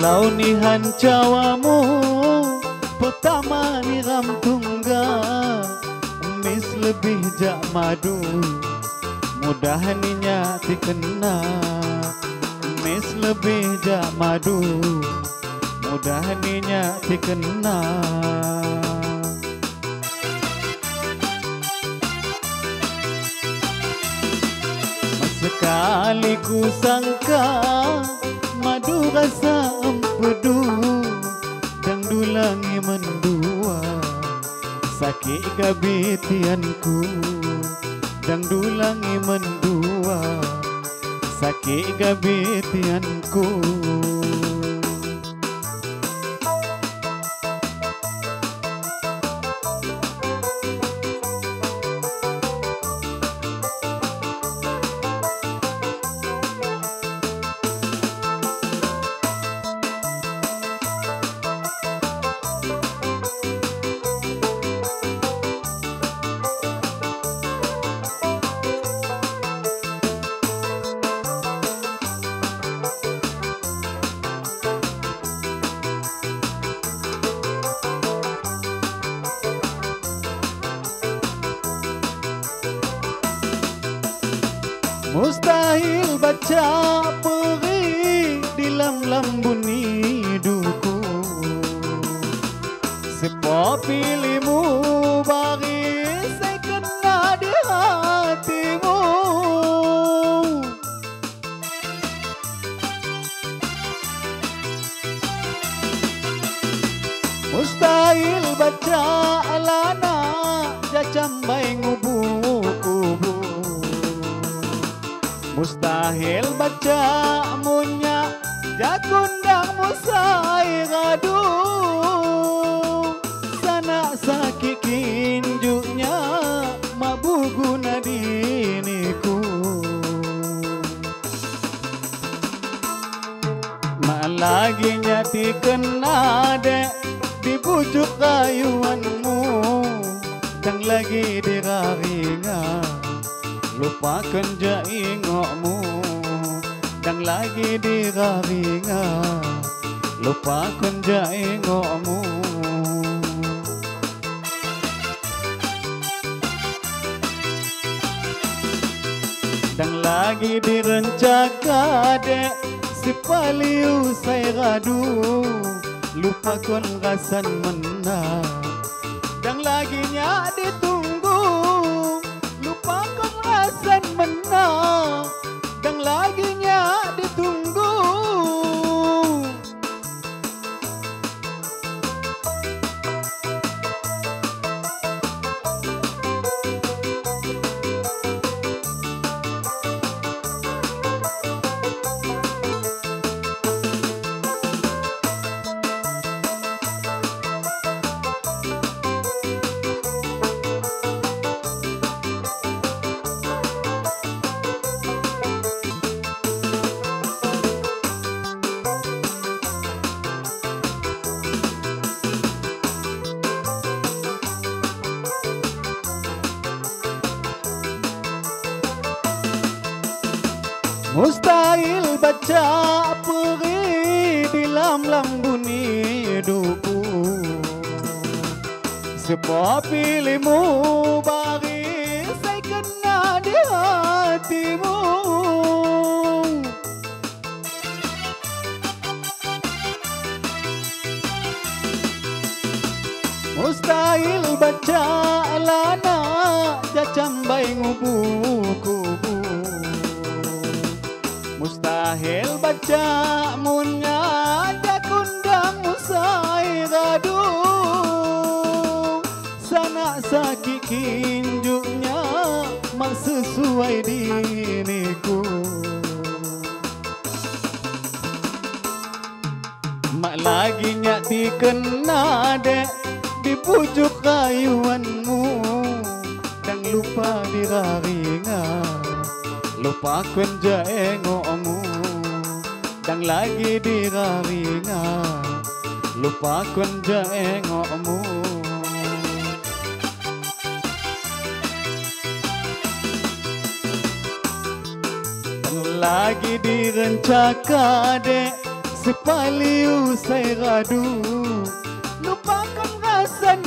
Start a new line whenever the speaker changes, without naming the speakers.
Launihan cawamu pertama ni ram tunggal, emis lebih jak madu, mudah ninya dikena. Emis lebih jak madu, mudah ninya dikena. Sekali ku sangka madu rasa empedu, dan dulangi mendua sakit gabitianku, dan dulangi mendua sakit gabitianku. Mustahil baca perih di lambun hidupku, sebab pilihmu baris saya kena di hatimu. Mustahil baca alana jacambai ngubu-kubu, mustahil baca munya jakundang musai radu. Sana sakit kinjunya mabu guna diniku, mak lagi nyati kena dek di pucuk kayuanmu, dan lagi diraringa lupakan jaingokmu, dan lagi diraringa lupakan jaingokmu. Dan lagi direncaka dek si paliu saya radu, lupakan rasan menang, dan lagi nyak ditunggu, lupakan rasan menang, dan laginya ditunggu. Mustahil baca perih di lambun hidupku, sebab pilihmu baris saya kena di hatimu. Mustahil baca lana jacambai ngubu-kubu, mustahil baca munya jakundang musai radu. Sana sakit kinjunya mak sesuai diniku, mak lagi nyak dikena dek di pucuk kayuanmu, dan lupa diraringa lupakan jaingokmu, dan lagi diraringa lupakan jaingokmu. Dan lagi direncaka dek Sepali usai radu, lupakan rasan